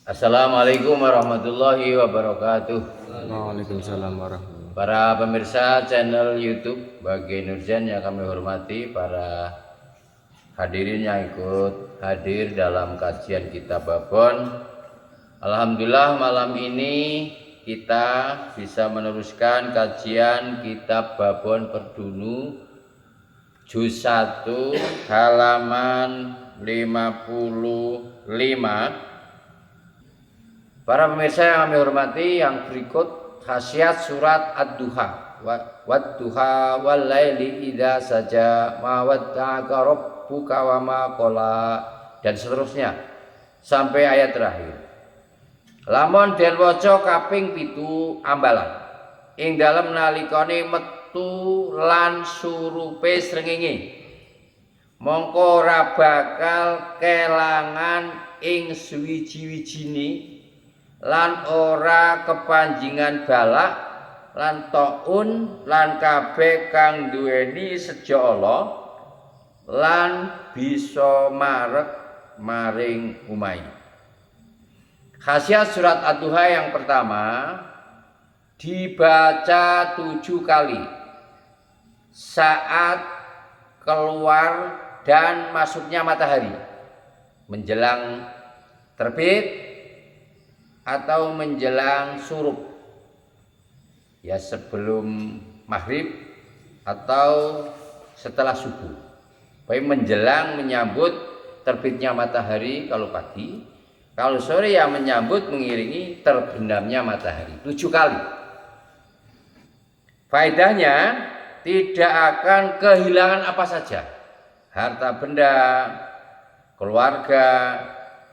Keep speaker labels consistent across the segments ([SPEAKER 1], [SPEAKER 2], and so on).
[SPEAKER 1] Assalamualaikum warahmatullahi wabarakatuh.
[SPEAKER 2] Waalaikumsalam warahmatullahi.
[SPEAKER 1] Para pemirsa channel YouTube Bagi Nurjan yang kami hormati, para hadirin yang ikut hadir dalam kajian kitab Babon. Alhamdulillah malam ini kita bisa meneruskan kajian kitab Babon Perdunu juz 1 halaman 55. Para pemirsa yang kami hormati, yang berikut khasiat surat Ad-Duha. Wad-duha wal laili idza saja ma wadda'aka rabbuka wa ma qala, dan seterusnya sampai ayat terakhir. Lamun den waca kaping 7 ambalan ing dalem nalikane metu lan surupe srengenge, mongko ora bakal kelangan ing suwiji-wijine lan ora kepanjingan balak lan taun lan kabeh kang duweni seja Allah lan bisa marek maring umai. Khasiat surat Ad-Duha yang pertama, dibaca 7 kali saat keluar dan masuknya matahari, menjelang terbit atau menjelang surup, ya sebelum maghrib atau setelah subuh. Baik menjelang menyambut terbitnya matahari kalau pagi, kalau sore ya menyambut mengiringi terbenamnya matahari 7 kali. Faedahnya tidak akan kehilangan apa saja, harta benda, keluarga,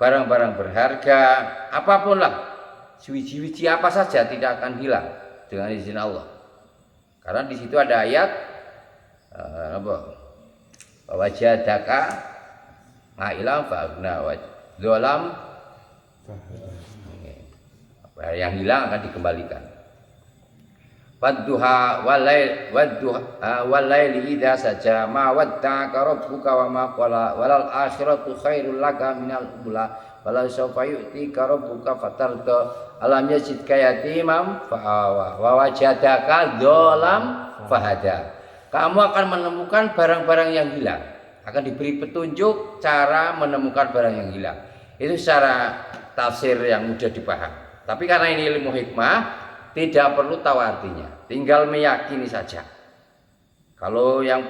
[SPEAKER 1] barang-barang berharga, apapun lah, suwiji-wiji apa saja tidak akan hilang dengan izin Allah. Karena di situ ada ayat wajadaka ma'ilam fa'agna wadzolam, yang hilang akan dikembalikan. Wadduha walaili idza saja ma wadda'aka rabbuka wa ma qala walal akhiratu khairul laka minal ula walau sawfa yu'tika rabbuka fatarda alam yajidka yatimam fa'awa wa wajadaka dzalam fahada. Kamu akan menemukan barang-barang yang hilang, akan diberi petunjuk cara menemukan barang yang hilang. Itu secara tafsir yang mudah dipaham. Tapi karena ini ilmu hikmah, tidak perlu tahu artinya, tinggal meyakini saja. Kalau yang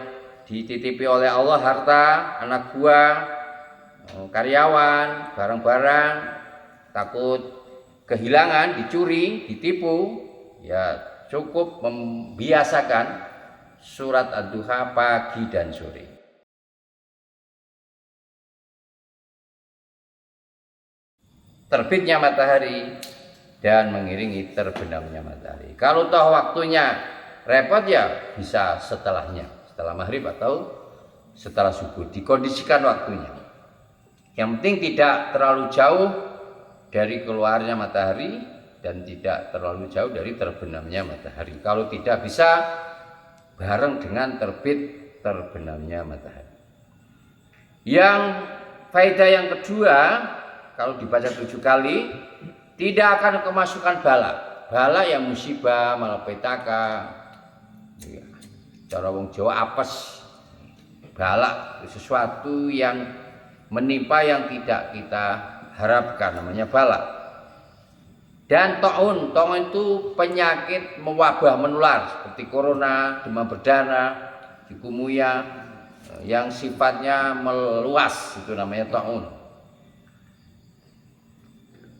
[SPEAKER 1] dititipi oleh Allah harta, anak buah, karyawan, barang-barang, takut kehilangan, dicuri, ditipu, ya cukup membiasakan surat Ad-Duha pagi dan sore. Terbitnya matahari dan mengiringi terbenamnya matahari. Kalau toh waktunya repot ya bisa setelahnya, setelah maghrib atau setelah subuh, dikondisikan waktunya. Yang penting tidak terlalu jauh dari keluarnya matahari dan tidak terlalu jauh dari terbenamnya matahari. Kalau tidak bisa bareng dengan terbit terbenamnya matahari. Yang faedah yang kedua, kalau dibaca 7 kali tidak akan kemasukan bala. Bala yang musibah, malapetaka, ya, cara wong Jawa apes. Bala sesuatu yang menimpa yang tidak kita harapkan, namanya bala. Dan taun itu penyakit mewabah menular seperti corona, demam berdarah, chikungunya, yang sifatnya meluas, itu namanya taun.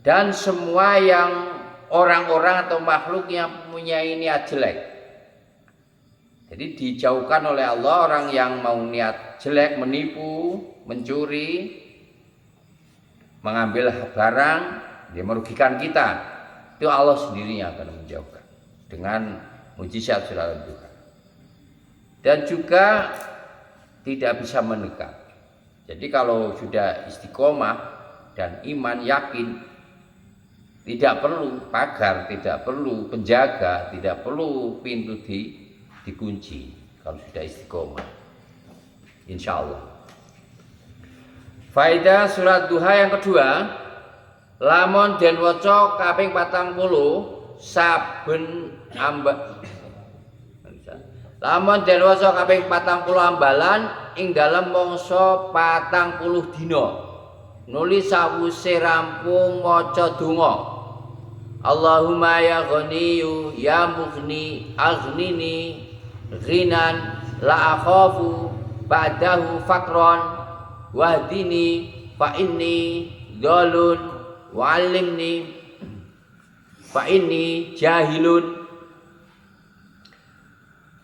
[SPEAKER 1] Dan semua yang orang-orang atau makhluk yang mempunyai niat jelek. Jadi dijauhkan oleh Allah orang yang mau niat jelek, menipu, mencuri, mengambil barang, dia merugikan kita. Itu Allah sendiri yang akan menjauhkan dengan mujizat surat Ad-Duha. Dan juga tidak bisa menekan. Jadi kalau sudah istiqomah dan iman yakin, tidak perlu pagar, tidak perlu penjaga, tidak perlu pintu dikunci kalau sudah istiqomah. Insya Allah. Faedah surat Duha yang kedua, Lamun den waca kaping 40 saben lamun den waca kaping 40 ambalan ing dalem mangsa 40 dina. Nuli sawise rampung maca donga. Allahumma ya ghaniyyu ya mughni aghnini ghinan la akhafu ba'dahu faqran wahdini fa inni dhalun wa'allimni fa inni jahilun.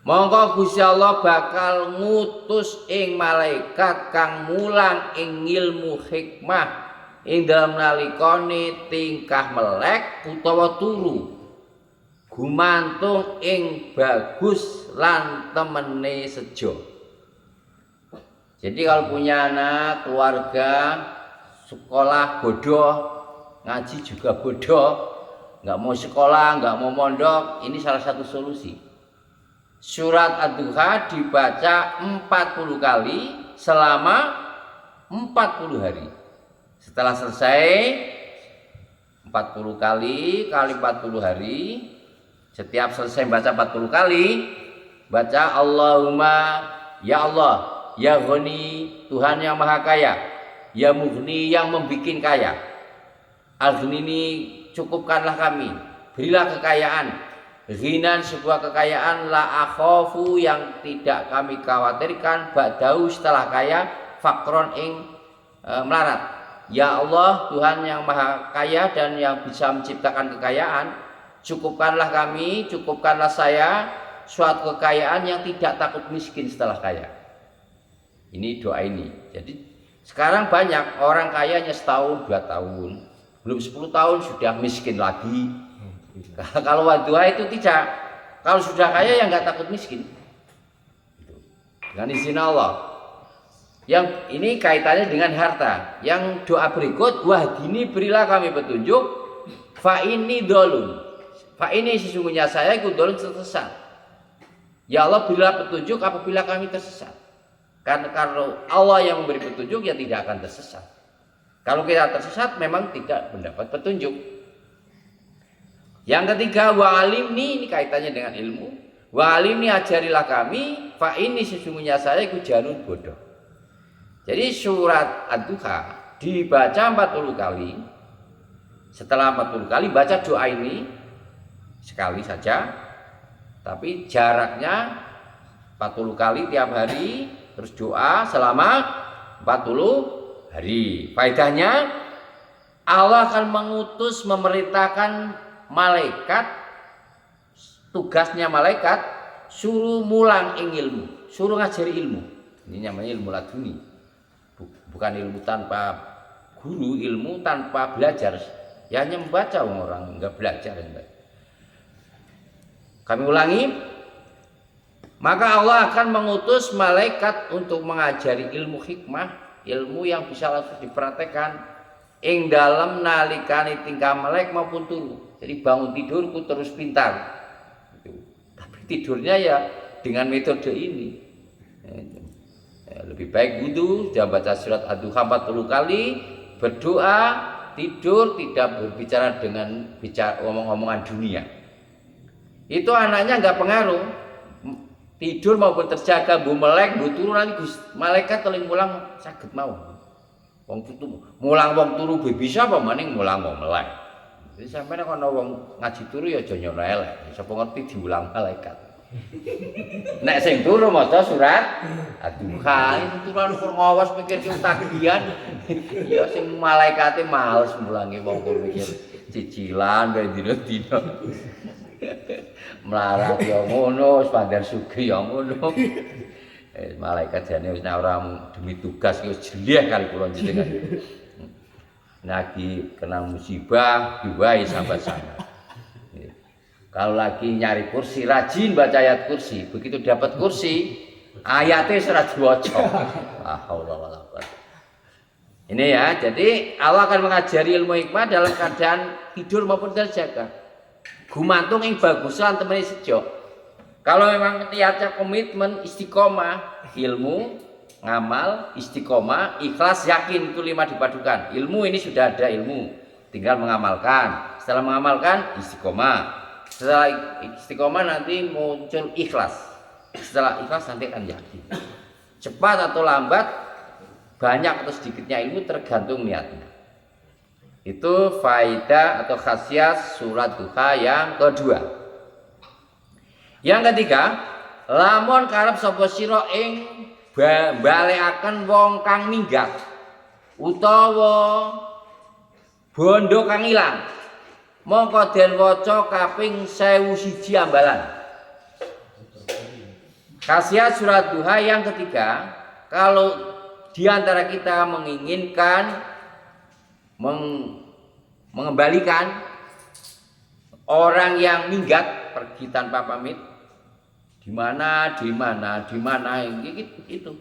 [SPEAKER 1] Monggo Gusti Allah bakal ngutus ing malaikat kang mulang ing ilmu hikmah ing dalam nalikane tingkah melek utawa turu gumantung ing bagus lan temene sejo. Jadi kalau punya anak, keluarga, sekolah bodoh, ngaji juga bodoh, nggak mau sekolah, nggak mau mondok, ini salah satu solusi. Surat Ad-Duha dibaca 40 kali selama 40 hari. Setelah selesai 40 kali 40 hari, setiap selesai baca 40 kali, baca Allahumma ya Allah, ya Ghani, Tuhan yang Maha Kaya, ya Mughni yang membikin kaya. Aghnini, cukupkanlah kami, berilah kekayaan. Ghinan, sebuah kekayaan, la akhafu yang tidak kami khawatirkan, ba'dahu setelah kaya, fakron ing melarat. Ya Allah, Tuhan yang Maha Kaya dan yang bisa menciptakan kekayaan, cukupkanlah kami, cukupkanlah saya suatu kekayaan yang tidak takut miskin setelah kaya. Ini doa ini. Jadi sekarang banyak orang kayanya setahun, 2 tahun, belum 10 tahun sudah miskin lagi. Kalau doa itu tidak. Kalau sudah kaya ya nggak takut miskin. Dengan izin Allah. Yang ini kaitannya dengan harta. Yang doa berikut, wahdini, berilah kami petunjuk. Fa ini dolun. Fa ini sesungguhnya saya ikut dolun tersesat. Ya Allah, berilah petunjuk apabila kami tersesat. Karena kalau Allah yang memberi petunjuk ya tidak akan tersesat. Kalau kita tersesat memang tidak mendapat petunjuk. Yang ketiga, wa'alimni, ini kaitannya dengan ilmu. Wa'alimni, ajarilah kami, fa ini sesungguhnya saya ikut jalur bodoh. Jadi surat Ad-Duha dibaca 40 kali. Setelah 40 kali baca doa ini sekali saja. Tapi jaraknya 40 kali tiap hari, terus doa selama 40 hari. Faedahnya Allah akan mengutus, memerintahkan malaikat, tugasnya malaikat suruh mulang ing ilmu, suruh ngajari ilmu. Ini namanya ilmu laduni. Bukan ilmu tanpa guru, ilmu tanpa belajar. Ya hanya membaca orang enggak belajar. Kami ulangi. Maka Allah akan mengutus malaikat untuk mengajari ilmu hikmah, ilmu yang bisa langsung dipraktekkan ing dalam nalikani tingkah melek maupun turu. Jadi bangun tidurku terus pintar. Tapi tidurnya ya dengan metode ini. Lebih baik wudhu, dia baca surat Ad-Duha 40 kali, berdoa, tidur, tidak berbicara dengan omong-omongan dunia. Itu anaknya nggak pengaruh. Tidur maupun terjaga, bu melek, bu turu nanti malaikat teling mulang sakit mau. Wong turu mulang wong turu bisa apa maning mulang wong melek. Jadi sampai nek ana wong ngaji turu ya aja nyono elek. Sapa ngerti diulang malaikat. Nek sing turu maca surat Ad-Duha, itu turu ngawas mikir tagihan. Ya sing malaikate males mulangi wong turu mikir cicilan wae dina-dina. Melarat ya ngono, Bandar Sugih ya ngono. Malaikat jane wis ora demi tugas wis jelih kali kula jenengan. Lagi kena musibah diwai sambat-sambat. Kalau lagi nyari kursi rajin baca ayat kursi, begitu dapat kursi ayatnya surat diwaca. Ini ya, jadi Allah akan mengajari ilmu hikmah dalam keadaan tidur maupun terjaga. Gumantung ing bagus lan temene sejo. Kalau memang niatnya komitmen istiqomah, ilmu, ngamal, istiqomah, ikhlas, yakin, itu 5 dipadukan. Ilmu ini sudah ada ilmu. tinggal mengamalkan. Setelah mengamalkan istiqomah. Setelah istiqomah nanti muncul ikhlas. Setelah ikhlas nanti akan yakin. Cepat atau lambat, banyak atau sedikitnya ilmu tergantung niatnya. Itu faedah atau khasiat surat duha yang kedua. Yang ketiga, lamun karep sapa sira ing balekaken wong kang minggat utawa bondo kang ilang, mongko den waca kaping 1001 ambalan. Khasiat surat duha yang ketiga, kalau di antara kita menginginkan mengembalikan orang yang minggat pergi tanpa pamit, di mana itu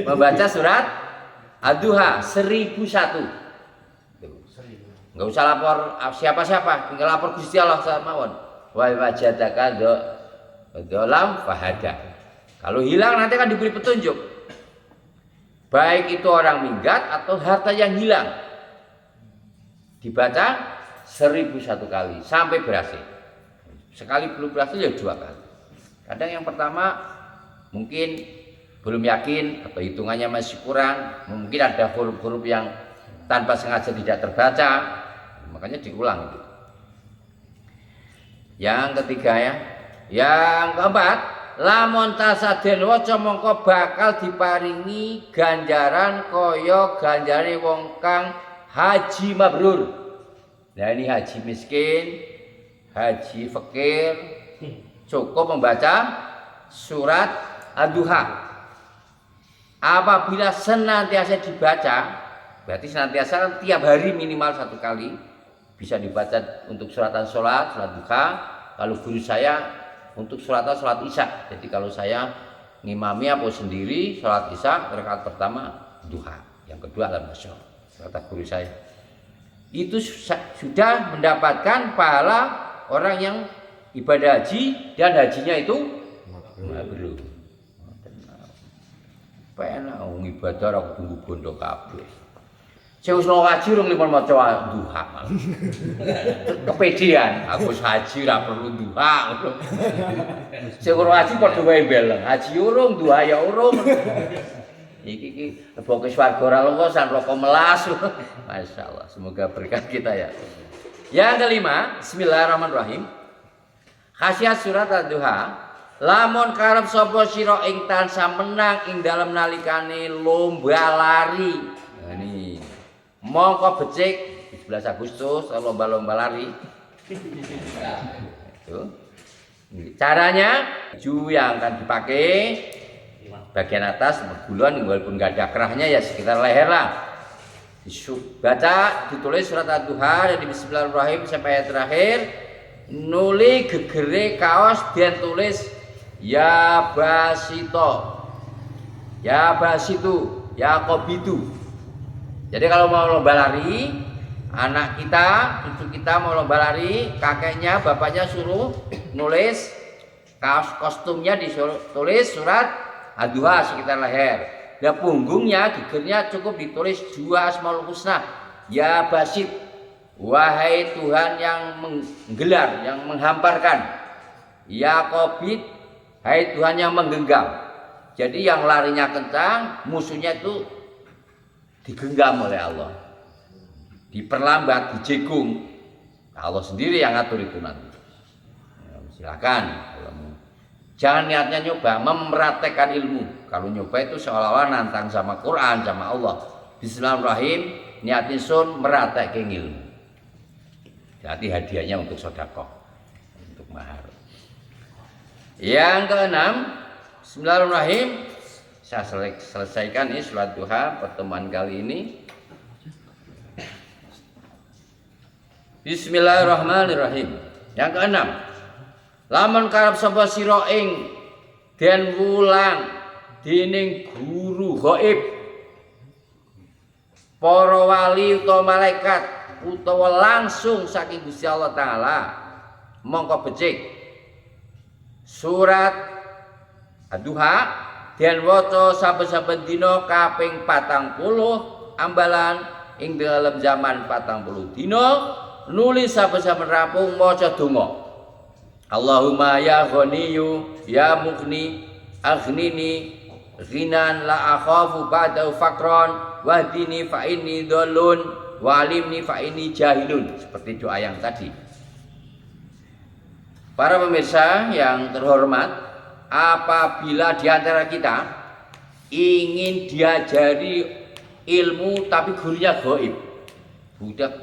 [SPEAKER 1] membaca surat ad-duha 1001. Enggak usah lapor siapa-siapa, tinggal lapor Gusti Allah mawon. Wa wajadaka dzalam fahada. Kalau hilang nanti akan diberi petunjuk. Baik itu orang minggat atau harta yang hilang. Dibaca 1001 kali sampai berhasil. Sekali belum berhasil ya 2 kali. Kadang yang pertama mungkin belum yakin atau hitungannya masih kurang, mungkin ada huruf-huruf yang tanpa sengaja tidak terbaca, makanya diulang gitu. Yang ketiga ya. Yang keempat, lamun tasaden waca mongko bakal diparingi ganjaran kaya ganjare wong kang haji mabrur. Nah ini haji miskin, haji fakir, cukup membaca surat ad-duha. Apabila senantiasa dibaca, berarti senantiasa tiap hari minimal 1 kali bisa dibaca untuk suratan sholat duha. Kalau guru saya untuk suratan sholat isya. Jadi kalau saya ngimami apa sendiri sholat isya rakaat pertama duha, yang kedua al-masyur. Kata guru saya, itu sudah mendapatkan pahala orang yang ibadah haji dan hajinya itu mabrur. Penak wong ibadah ora kudu bondo kabeh. Sing wis ngaji rung limon maca duha. Kepedean, aku haji ora perlu duha. Sing ora haji padha wae beleng. Haji urung, duha ya urung. Iki leboke swarga ora longkosan rokok melas. Masyaallah, semoga berkah kita ya. Yang kelima, bismillahirrahmanirrahim. Khasiat surat ad-duha. Lamun karep sapa sira ing tansah menang ing dalem nalikane lomba lari. Nah ini mongko becik 11 Agustus lomba-lomba lari. Itu. Caranya baju yang akan dipakai bagian atas bergulung walaupun enggak ada kerahnya ya sekitar leher lah. Baca ditulis surat ad-duha dari bismillahirrahmanirrahim sampai terakhir. Nuli gegere kaos dan tulis ya basito, ya basitu, ya kobitu. Jadi kalau mau lomba lari, anak kita, cucu kita mau lomba lari, kakeknya, bapaknya suruh nulis kaos kostumnya ditulis surat ad-duha sekitar leher. Dan punggungnya, gegernya cukup ditulis 2 asmaul husna, ya basit, wahai Tuhan yang menggelar, yang menghamparkan, ya kobit, hai Tuhan yang menggenggam. Jadi yang larinya kencang, musuhnya itu digenggam oleh Allah, diperlambat, dijegung. Allah sendiri yang ngatur itu nanti. Ya, silakan. Jangan niatnya nyoba mempraktekkan ilmu. Kalau nyoba itu seolah-olah nantang sama Quran, sama Allah. Bismillahirrahmanirrahim. Niatin sun meratekkan ilmu. Jadi hadiahnya untuk sedekah, untuk mahar. Yang keenam, bismillahirrahmanirrahim. Saya selesaikan ini sholat duha pertemuan kali ini. Bismillahirrahmanirrahim. Yang keenam, lamun karep sapa sira ing den wulang dening guru gaib, para wali utawa malaikat utawa langsung saking Gusti Allah taala, mongko becik surat ad-duha den waca saben-saben dina kaping 40 ambalan ing dalam zaman 40 dina nulis saben-saben rampung maca donga. Allahumma ya ghaniyyu ya mughni aghnini ghinan la akhafu ba'da faqran wahdini fa inni dhallun wa alimni fa inni jahilun. Seperti doa yang tadi. Para pemirsa yang terhormat, apabila di antara kita ingin diajari ilmu tapi gurunya gaib,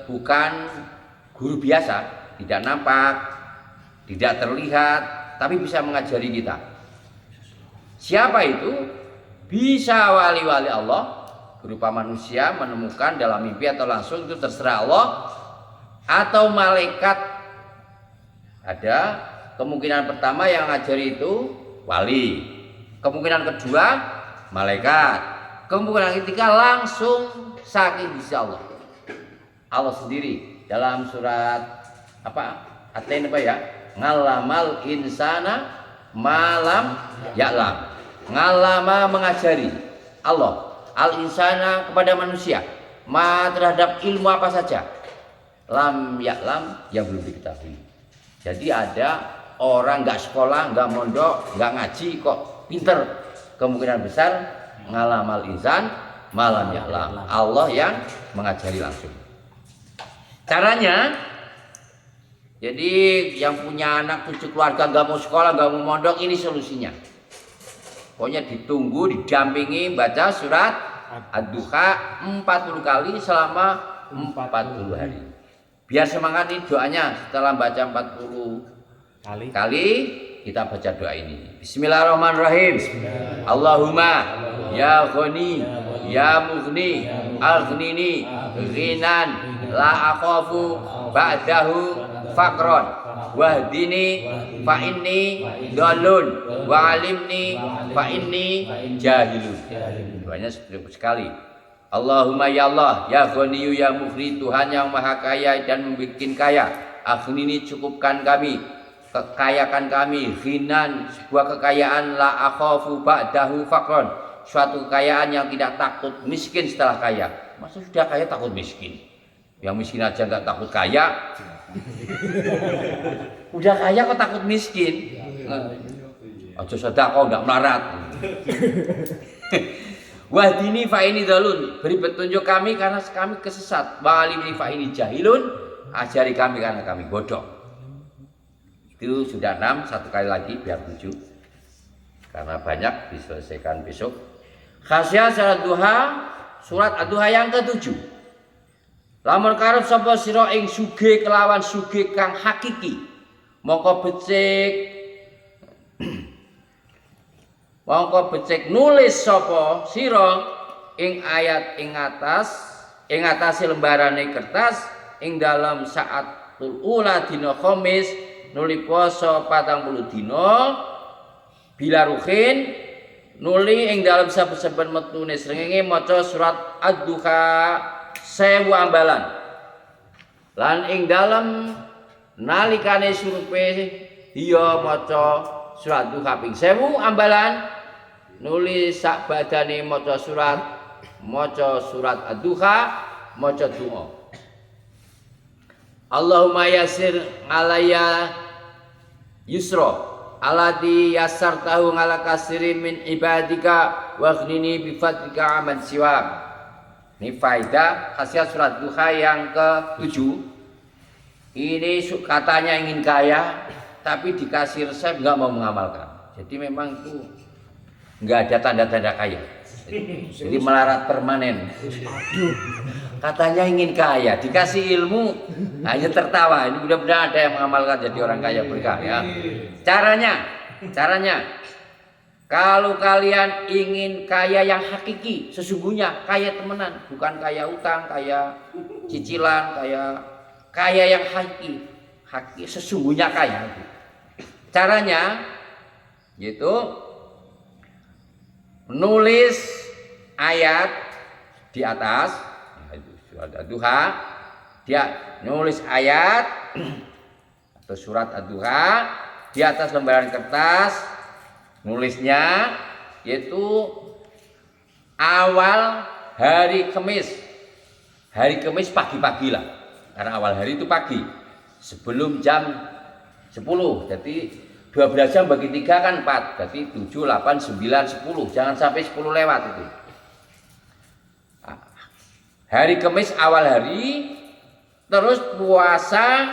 [SPEAKER 1] bukan guru biasa, tidak nampak, tidak terlihat, tapi bisa mengajari kita. Siapa itu? Bisa wali-wali Allah berupa manusia menemukan dalam mimpi atau langsung, itu terserah Allah, atau malaikat. Ada kemungkinan pertama yang ngajari itu wali, kemungkinan kedua malaikat, kemungkinan ketiga langsung saking bisa Allah. Allah sendiri dalam surat At-Tin ya? Ngalamal insana malam ya'lam. Ngalama mengajari Allah al-insana kepada manusia terhadap ilmu apa saja. Lam ya'lam yang belum diketahui. Jadi ada orang nggak sekolah, nggak mondok, nggak ngaji kok pinter. Kemungkinan besar ngalamal insan malam ya'lam. Allah yang mengajari langsung. Caranya, jadi yang punya anak cucu keluarga nggak mau sekolah, nggak mau mondok, ini solusinya. Pokoknya ditunggu, didampingi baca surat Ad-Duha 40 kali selama 40 hari. Biar semangat nih doanya, setelah baca 40 kali kita baca doa ini. Bismillahirrahmanirrahim. Allahumma ya ghani ya mughni aghnini ghinan la akhafu ba'dahu faqran wahdini fa inni dhallun wa alimni fa inni jahilun. Doanya sekali. Allahumma ya Allah ya ghaniyyu ya mughni, Tuhan yang maha kaya dan membuat kaya, aghnini cukupkan kami, kekayakan kami, ghinan sebuah kekayaan la akhafu ba'dahu faqran, suatu kekayaan yang tidak takut miskin setelah kaya. Masa sudah kaya takut miskin? Yang miskin aja nggak takut kaya. Udah kaya kok takut miskin? Aja sedekah ndak melarat. Wahdini fa ini dalun, beri petunjuk kami karena kami kesesat. Walimni fa ini jahilun, ajari kami karena kami bodoh. Itu sudah 6, satu kali lagi biar 7. Karena banyak diselesaikan besok. Khasiat surat Ad-Duha yang ke-7. Lamun karep sapa sira ing sugih kelawan sugih kang hakiki, mongko becik nulis sapa sira ing ayat ing atas lembarane kertas ing dalam saatul ula dina Khamis nuli poso 40 dina bila ruhin nuli ing dalam saben-saben metune srengenge maca surat Ad-Duha 1000 ambalan lan ing dalam nalikane surupe iya maca surat Duha ping 1000 ambalan nulis sak badane maca surat Ad-Duha maca doa. Allahumma yassir alayya yusra alladhi yassartahu ala kasirin min ibadika waghnini bi fadlika aman siwa. Ini faedah khasiat surat Duha yang ke-7. Ini katanya ingin kaya tapi dikasih resep nggak mau mengamalkan. Jadi memang itu nggak ada tanda-tanda kaya. Jadi melarat permanen. Katanya ingin kaya, dikasih ilmu hanya tertawa. Ini mudah-mudahan ada yang mengamalkan jadi orang kaya berkah ya. Caranya kalau kalian ingin kaya yang hakiki, sesungguhnya kaya temenan, bukan kaya utang, kaya cicilan, kaya yang hakiki, sesungguhnya kaya. Caranya yaitu menulis ayat di atas surat Ad-Duha, dia nulis ayat atau surat Ad-Duha di atas lembaran kertas, nulisnya yaitu awal hari Kamis, hari Kamis pagi-pagi lah. Karena awal hari itu pagi. Sebelum jam 10. Jadi 12 jam bagi 3 kan 4. Berarti 7, 8, 9, 10. Jangan sampai 10 lewat itu. Hari Kamis awal hari, terus puasa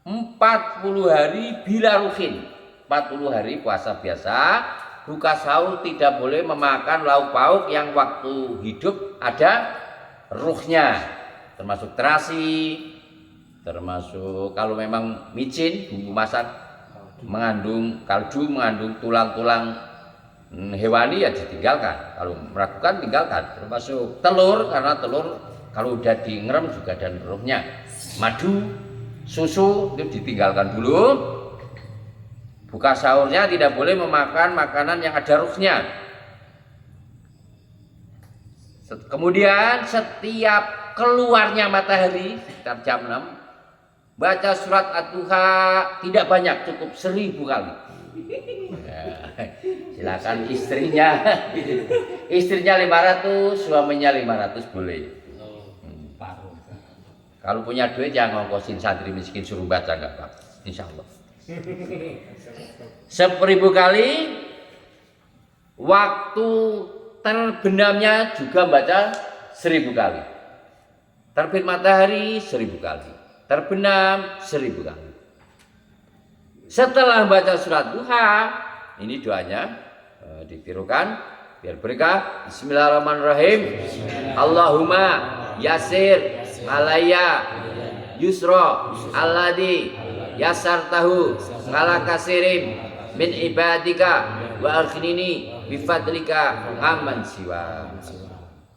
[SPEAKER 1] 40 hari bila ruhin. 40 hari puasa biasa, buka sahur tidak boleh memakan lauk pauk yang waktu hidup ada ruhnya, termasuk terasi, termasuk kalau memang micin, bumbu masak mengandung kaldu, mengandung tulang-tulang hewani ya ditinggalkan. Kalau meragukan tinggalkan. Termasuk telur, karena telur kalau udah dingerem juga dan ruhnya. Madu, susu itu ditinggalkan dulu. Buka sahurnya tidak boleh memakan makanan yang ada ruhnya. Kemudian setiap keluarnya matahari sekitar jam 6 baca surat Ad-Duha, tidak banyak, cukup 1000 kali. Silakan istrinya 500, suaminya 500 boleh. Kalau punya duit ya ngongkosin santri miskin suruh baca enggak apa-apa, insyaallah. 1000 kali. Waktu terbenamnya juga baca 1000 kali. Terbit matahari 1000 kali. Terbenam 1000 kali. Setelah baca surat duha, ini doanya ditirukan biar berkah. Bismillahirrahmanirrahim. Allahumma yasir alayya yusra alladhi yasartahu ala kasirim min ibadika wa akhnini bifadlika amman siwa.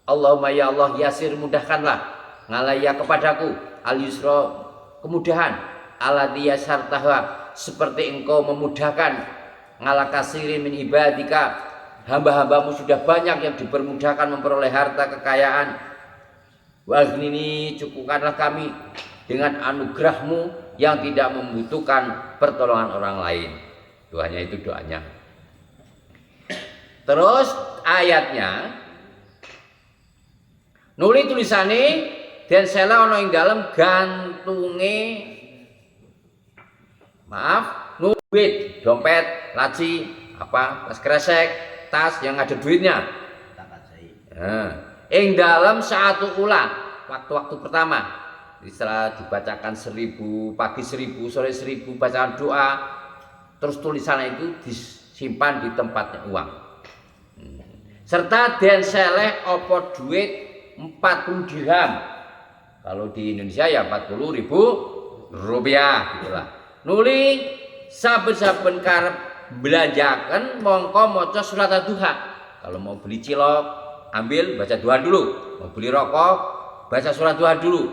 [SPEAKER 1] Allahumma ya Allah, yasir, mudahkanlah, ngalayya kepadaku, al yusra, kemudahan, alladhi yasartahu, seperti engkau memudahkan, ngala kasiri min ibadika, hamba-hambamu sudah banyak yang dipermudahkan memperoleh harta kekayaan. Wa aghnini, cukupkanlah kami dengan anugerahmu yang tidak membutuhkan pertolongan orang lain. Doanya itu doanya. Terus ayatnya, nuli tulisane dan sela ono ing dalem gantunge, maaf, duit, dompet, laci, apa, tas kresek, tas yang ada duitnya. Nah, ing dalam satu ulang, waktu-waktu pertama, setelah dibacakan 1000, pagi 1000, sore 1000, bacaan doa, terus tulisannya itu disimpan di tempatnya uang. Serta den seleh opo duit 40 dirham. Kalau di Indonesia ya 40.000 rupiah gitulah. Nuli saben-saben karep belanjakan mongko maca surat Ad-Duha. Kalau mau beli cilok, ambil baca duha dulu. Mau beli rokok, baca surat duha dulu.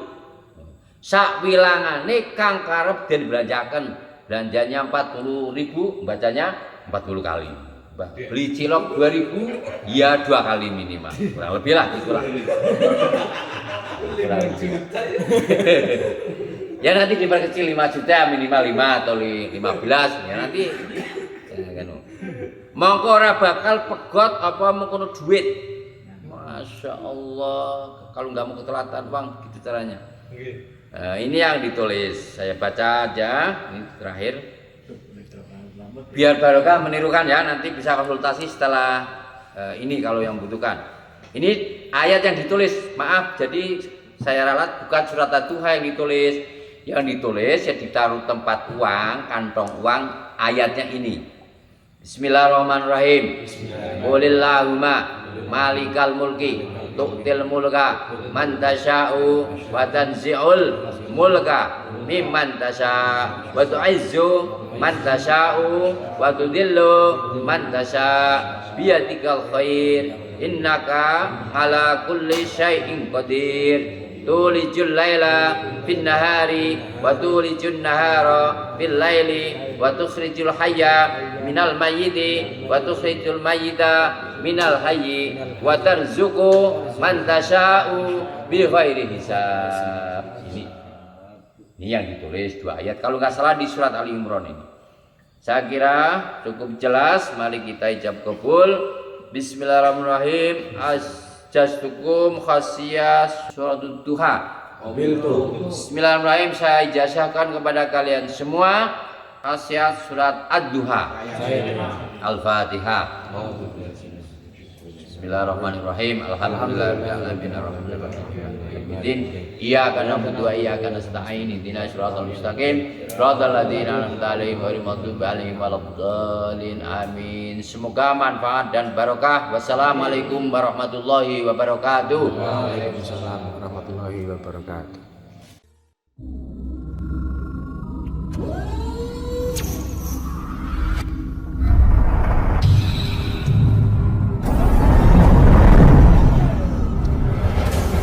[SPEAKER 1] Sak wilangane kang karep den belanjakan, belanjanya 40.000, bacanya 40 kali. Beli cilok 2000, ya 2 kali minimal. Kurang lebih lah itulah. Ya nanti diperkecil 5 juta minimal 5 atau 15 ya nanti. Mongko ora bakal pegot apa mengkono duit. Masya Allah, kalau nggak mau ketelatan bang, gitu caranya. Nah, ini yang ditulis, saya baca aja, ini terakhir. Biar barokah menirukan ya, nanti bisa konsultasi setelah ini kalau yang butuhkan. Ini ayat yang ditulis, maaf, jadi saya ralat bukan surat Ad-Duha yang ditulis. Yang ditulis ya ditaruh tempat uang, kantong uang, ayatnya ini. Bismillahirrahmanirrahim. Qulillahumma malikal mulki tu'til mulka man tasya'u wa tanzi'ul mulka mimman tasya' wa tu'izzu man tasya'u wa tudillu man tasya' biyadikal khair innaka ala kulli syai'in qadir. Tulijul laila fin nahari wa tulijun nahara fil laili wa tukhrijul hayya minal mayyiti wa tukhrijul mayyita minal hayyi wa tarzuqu man tasya'u bi ghairi hisab. Ini yang ditulis 2 ayat kalau nggak salah di surat Ali Imran ini. Saya kira cukup jelas, mari kita ijab kabul. Bismillahirrahmanirrahim. Jastukum khasiyah suratul duha. Bismillahirrahmanirrahim. Saya ijazahkan kepada kalian semua khasiyat surat ad-duha. Al-Fatihah. Bismillahirrahmanirrahim. Alhamdulillahirabbil alamin. Iyyaka na'budu wa iyyaka nasta'in. Ihdinas siratal mustaqim. Siratal ladzina an'amta 'alaihim ghairil maghdubi 'alaihim waladdallin. Amin. Semoga manfaat dan barokah. Wassalamualaikum warahmatullahi wabarakatuh.
[SPEAKER 2] Waalaikumsalam warahmatullahi wabarakatuh.